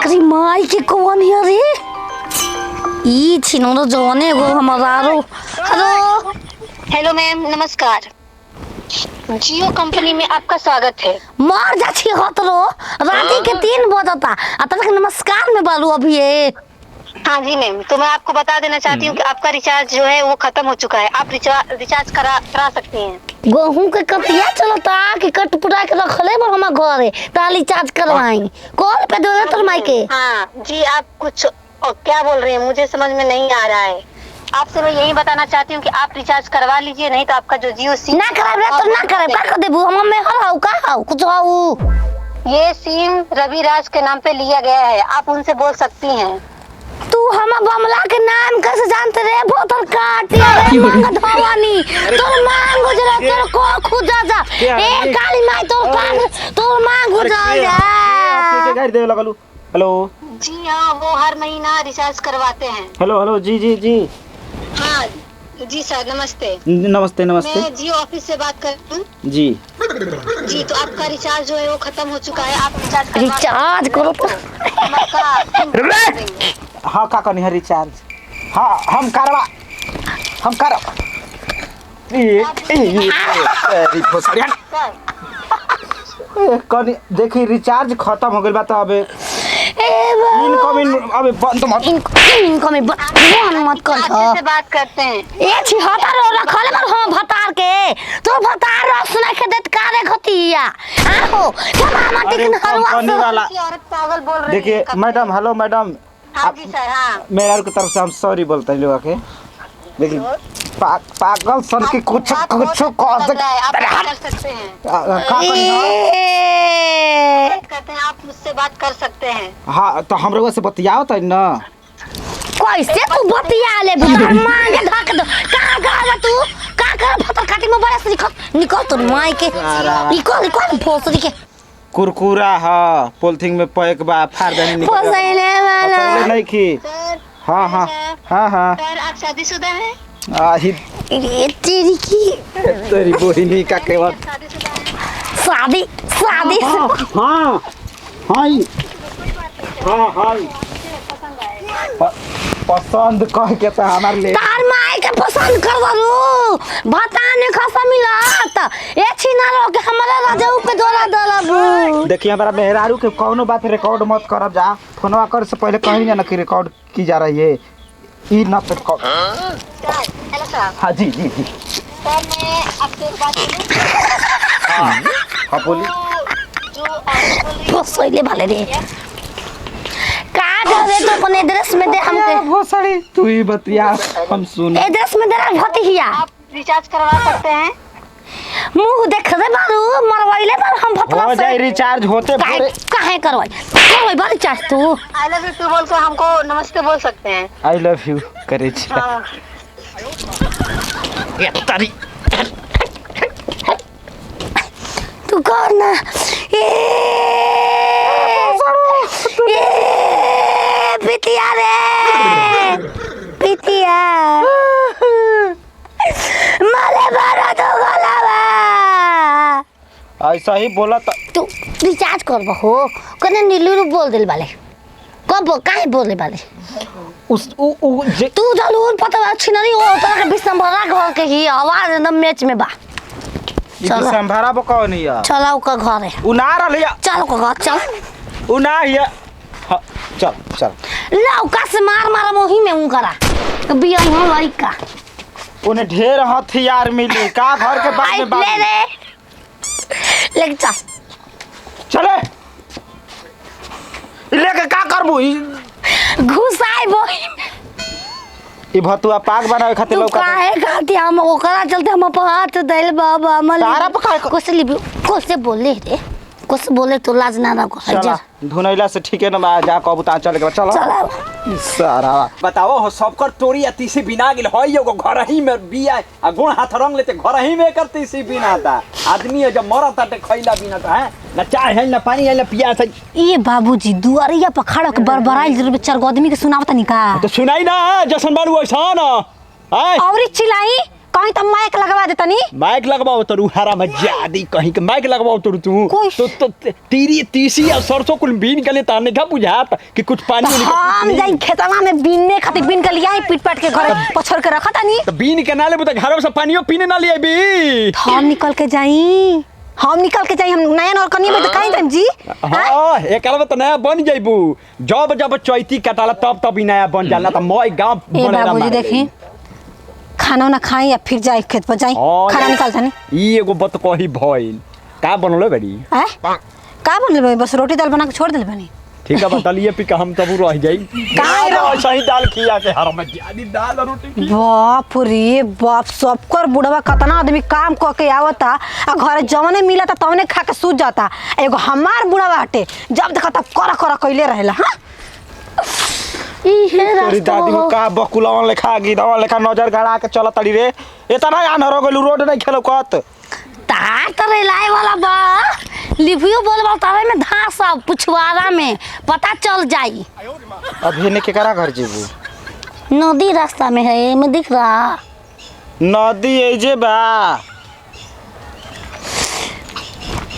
अरे माई के कौन है रे? ई छिनो तो जोने वो हमारा रो। हेलो हेलो मैम, नमस्कार। जियो कंपनी में आपका स्वागत है। मार जा छी हतरो राती के 3 बजता आ तक नमस्कार में बालू अभी ये। हाँ जी मैम, तो मैं आपको बता देना चाहती हूँ कि आपका रिचार्ज जो है वो खत्म हो चुका है। आप रिचार्ज करा सकती हैं। गेहूं के कटिया चलता कि कट पुरा के रखले पर हम घरे ताली चार्ज करवाई कॉल पे दे तोर माई के। हाँ जी, आप कुछ क्या बोल रहे हैं मुझे समझ में नहीं आ रहा है। आपसे मैं यही बताना चाहती हूँ कि आप रिचार्ज करवा लीजिए, नहीं तो आपका जो जियो सिम ना कराबे तो ना करे का कर देबू हम में हाउ का हाउ कुछ हाउ। ये सिम रवि राज के नाम पे लिया गया है, आप उनसे बोल सकती हैं। तू हम बमला के नाम कैसे जानते रे? बोतल काटिया रे मांग धवानी तोर मांग गुजरा तोर को खुदा जा ए काली माई तोर मांग गुजरा जा। आपके गाड़ी दे लगलू। हेलो जी हाँ, वो हर महीना रिचार्ज करवाते हैं। हेलो हेलो जी जी जी हाँ जी सर, नमस्ते। नमस्ते नमस्ते मैं जियो ऑफिस से बात कर रही हूँ। जी जी, तो आपका रिचार्ज जो है वो खत्म हो चुका है। आप रिचार्ज रिचार्ज करो तो हम आपका हाँ का करनी है रिचार्ज? हाँ हम करवा कनी देखी रिचार्ज खत्म हो गइल बा त अबे इनकमिंग अबे बंद मत इनकमिंग बंद मत कर। अच्छे से बात करते हैं। ए छी हतार रखले पर हम भतार के तो भतार सुना के देत कारे खतिया आहो तमाम टिकन हरवा कंपनी वाला औरत पागल बोल रही है। देखिए मैडम, हेलो मैडम, हाँ जी सर, हाँ। मेरा की तरफ से हम सॉरी बोलते हैं लोगों के। देखिए पागल सन की कुछ आप कर सकते हैं। कहते हैं आप मुझसे बात कर सकते हैं। हाँ तो हम लोग से बतियाओ तो ना कैसे तू बतिया ले भतार मांगे धक दो कहां गया तू का कर भतार काटी में बड़ा से निकल तो माई के निकल भोसरी के कुरकुरा हा पोलिथीन में पैक बा फाड़ देने निकल फसैले वाला नहीं की। सर, हाँ हाँ हाँ हाँ सर आप शादीशुदा हैं? आही ये तेरी की तेरी बोहिनी का केवल शादीशुदा हैं? शादी शादी हाँ हाँ हाँ हाँ पसंद कह के तो हमारे लिए तार माई के पसंद कर दलू बताने खसा मिलत ए छिना रो के हमारा राजाऊ पे दोला दलबू। देखिए हमारा मेहरारू के कौनो बात रिकॉर्ड मत करब जा। फोनवा कर से पहले कहीं ना कि रिकॉर्ड की जा रही है ई ना पे रिकॉर्ड। हेलो सर। हाँ जी जी जी सर मैं आपसे एक बात बोलूं? हाँ बोली। जो औरत बोल रही है फसैले वाले रे का दे तो अपन एड्रेस में दे हमके बहुत सारी तू ही बतिया हम सुन। एड्रेस में दे भतिया आप रिचार्ज करवा सकते हैं। मुंह देख रे बारू मरवाइले पर हम भतला हो से जाए रिचार्ज होते पूरे। काहे करवाई बड़ी चाह तू आई लव यू टू बोल के हमको नमस्ते बोल सकते हैं। आई लव यू करे छी। हाँ। ये तारी तू कर ना ए पितिया रे पितिया मारे बारा तो गलावा ऐसा ही बोला था। तू रिचार्ज कर हो कने नीलू बोल दिल वाले कब काहे बोले वाले उस तू जरूर पता अच्छी नहीं हो तो के बिसंभरा घर के ही आवाज एकदम मैच में बा। चल संभारा बको नहीं है। चलाओ का घर है उनारा लिया चलो का घर चल उना है। हाँ चल चल लौका से मार मोही में उनकरा बिया हो लइका उन्हें ढेर हथियार मिली का घर के बात में बात ले लेके चल चले लेके का करबू घुसाई बोही ई भतुआ पाक बनावे खातिर तू लौका काहे खाती हम ओकरा चलते हम हाथ दैल बाबा मल तारा पकाए कोसे बोले रे कोसे बोले तो लाज ना ना को चला धुनैला से ठीक है ना बा जा कहबू ता चले के चलो चला सारा बताओ हो सबकर तोरी अतिसी बिना गेल हो एगो घर ही में बिया आ गुण हाथ रंग लेते घर ही में करती सी बिना ता आदमी है जब मरत ताटे खइला बिना ता है ना चाय है ना पानी है ना पियास है। ये बाबूजी दुआरिया पर खड़ा के बरबराइल जरूर चार गो आदमी के सुनावता निका तो सुनाई ना जसन बारू ऐसा ना है और चिल्लाई कहीं तो माइक लगवा देता नी। माइक लगवाओ तो हरा मजादी कहीं के माइक लगवाओ तो तू तो तीरी तीसी और सरसों कुल बीन के लिए ताने का बुझात कि कुछ पानी हम जाई खेतवा में बीनने खातिर बीन के लिया पीट पाट के घर पछड़ के रखा तानी। तो बीन के नाले बुता घर से पानियो पीने ना लिए भी हम निकल के जाई हम नया नौर कनी में तो काई टाइम जी। हां एक अलग तो नया बन जाइबू जब जब चैती कटाला तब ही नया बन जाला त मोय गांव ए बाबूजी देखी खाना ना खाई या फिर जाई खेत पर जाई खाना निकाल जानी। ई एगो बत कही भइल का बनले बड़ी का बनले बस रोटी दाल बना के छोड़ देले बनी। ठीक है बतालिए पी का हम तब रह जाई काहे रह सही दाल खिया के हर में ज्यादा दाल और रोटी बाप रे बाप सबकर बुढ़वा कतना आदमी काम क के आवता आ घरे जवने मिलता तवने खा के सूत जाता। एगो हमार बुढ़वा हटे जब देखा तब कर कइले रहेला। हां ई हे तोरी दादी को का बकुलावन लेखा गिदावन लेखा नजर गड़ा के चलत तड़ी रे एतना आनर गइल रोड नहीं खेलो कत तार तरे लाए वाला बा लिपियो बोलबा तारे में धास पुछवारा में पता चल जाई। अभी ने केकरा घर जेबू नदी रास्ता में है मैं दिख रहा नदी ए जे बा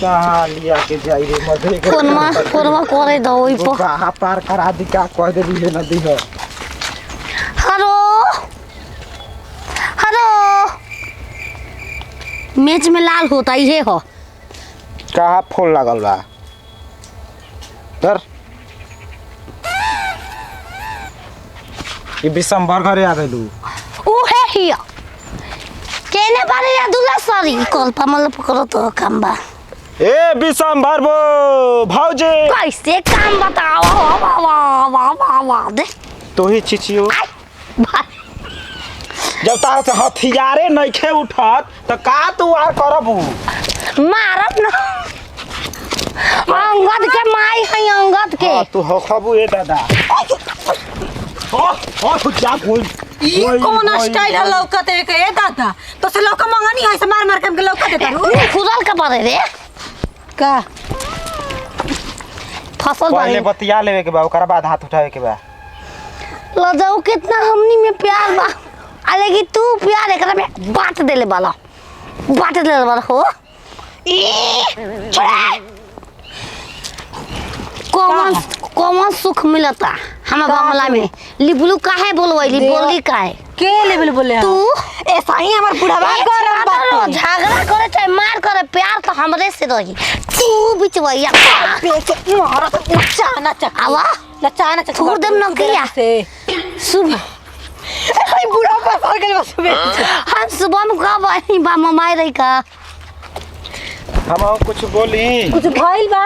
कहां लिया के जाई रे मधे के फोनमा करे दो ओइ पर कहां पार करा दी का कह दे रे नदी है। हेलो हेलो मैच में लाल होता ही है हो कहां फूल लागल बा तर ये बिसंबर घरे आ गइलू ओ है हिया केने बारे या दुला सरी कल पमल पकड़ो तो काम बा ए बिसंबर बो भौजी कैसे काम बताओ वाह वाह वाह वाह वाह दे तो ही चिचियो भाई जब तार से हथियारे नइखे उठत त का तू आर करबू मारब ना अंगद के माई है अंगद के हां तू हो खबू ए दादा ओ तू क्या बोल ई कौन स्टाइल है लौकते के ए दादा तो से लौका मंगानी है से मार मार के हमके लौका देता रू खुदल के पड़े रे का फसल पहले बारे बतिया लेवे के बा ओकरा बाद हाथ उठावे के बा लजाऊ कितना हमनी में प्यार बा अरे कि तू प्यार एकरा में बांट देले वाला हो ई छोड़ा कौन सुख मिलता हमार बंगला में लिबलू काहे बोलवैली बोली काहे के लेवल बोले तू ऐसा ही हमार बुढ़वा गरम बात झगड़ा करे चाहे मार करे प्यार तो हमरे से रही तू बिचवैया पेचे मारा तो नचाना चक आवा नचाना चक छोड़ देम न किया से सुबह अरे बुढ़ा पास आ गइल बस हम सुबह में कब आई बा ममाई रही का हम कुछ बोली कुछ भइल बा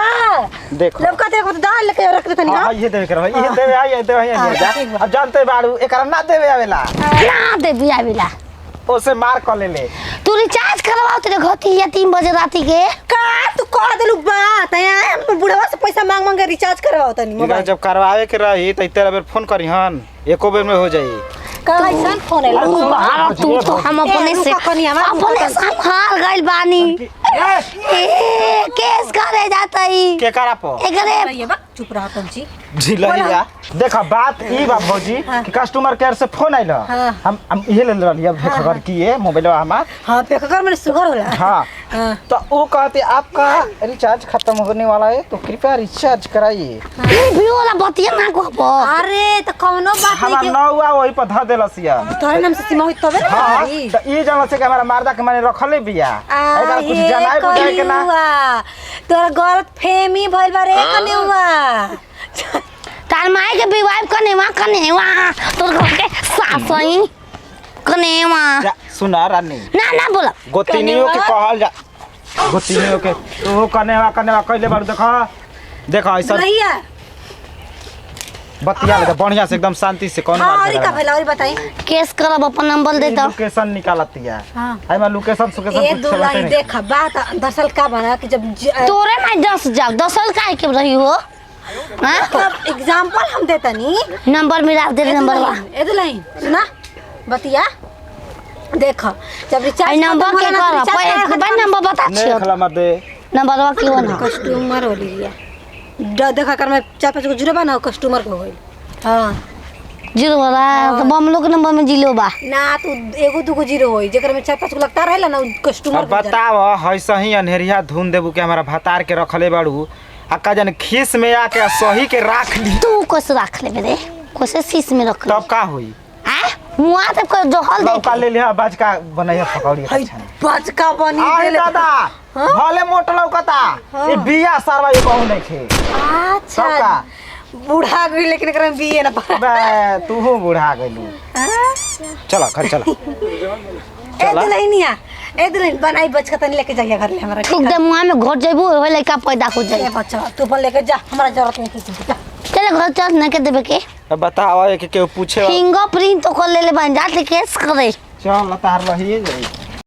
देखो लबका देखो तो दाल लेके रख दे तनी हां ये देवे के रह ये देवे आई ये देवे आई जा अब जानते बाड़ू एकरा ना देवे आवेला ना दे बिया बिला ओसे मार क ले ले तू रिचार्ज करवाओ तेरे घोती या 3 बजे राती के का तू कह देलु बात है बुढ़वा से पैसा मांग मांग के रिचार्ज करवाओ तनी इधर मोबाइल जब करवावे के रही त तेरा बेर फोन करी हन एको बेर में हो जाई का ऐसा फोन है तू तो हम अपने से हार गइल बानी ए केस करे जातई के करा प एकरे ये बा चुप रहा तुम जी झिलहिया देखा बात ई बा भौजी कि कस्टमर केयर से फोन आइल हम इहे ले रहली अब खबर किए मोबाइलवा हमार हां पे कर मेरे शुगर होला हां तो वो कहते आपका रिचार्ज खत्म होने वाला है तो कृपया रिचार्ज कराइए ये भी वाला बतिया ना को अरे तो कौनो बात हमार नहीं नौवा वही पर ध देलसिया तोरे नाम से सीमा होई तबे ना हां भाई तो ई जानल से कि हमारा मारदा के माने रखले बिया एकर कुछ जनाए बुझाए के ना तोरा गलत फेमी भइल बा रे कने हुआ तार माई के विवाह कनेवा तोर घर के सासई कनेवा सुना रानी ना बोला गोतिनियों के कहल जा गोतिनियों के तो कनेवा कइले बार देखा ऐसा भैया बतिया लगा बढ़िया से एकदम शांति से कौन हां बात और का भला और बताई केस करब अपन नंबर दे दो लोकेशन निकालतिया हां आई मैं लोकेशन सुकेशन ए कुछ दो लाइन नहीं देख बात दरअसल का बना कि जब तोरे में 10 जाओ 10 साल काहे के रही हो हां एग्जांपल हम देता नी नंबर मिला दे नंबर ए दो लाइन सुना बतिया देख जब रिचार्ज नंबर के कर भाई नंबर बता छियो खला मत दे नंबरवा की होना कस्टमर हो लिया देखा कर मैं 4-5 को जीरो बना कस्टमर को होइल हां जीरो वाला तो बम लोग के नंबर में जीरो बा ना तू एगो दूगो जीरो होई जेकर में 4-5 गो लगता रहेला ना कस्टमर अब बताव ऐसा ही अनहेरिया धुन देबू के हमारा भतार के रखले बाड़ू आ का जन खीस में आके सही के राख ली तू कैसे रख ले बे कैसे शीश में रख ले तब का होई मुआ तब को जो हल दे लौका ले लिया बाज का बनैया पकौड़ी हई बचका बनी आई देले दादा भले मोट लौकता ये बिया सारवा ये कहू नहीं खे अच्छा तब का बूढ़ा गई लेकिन एकरा में बिये ना पा बे तू बुढ़ा गइलू चला घर चला ए दुल्हनिया ए दुल्हन बनाई बचका तनी लेके जाइए घर ले हमरा ठुक दे मुआ में घोट जइबू होय लइका पैदा हो जाई ए बच्चा तू अपन लेके जा हमरा जरूरत नहीं किसी की चले घर चल न के देबे के अब बताओ के केहू पूछे फिंगरप्रिंट तो कर ले ले बन जात केस करे चल तार रहिए जाई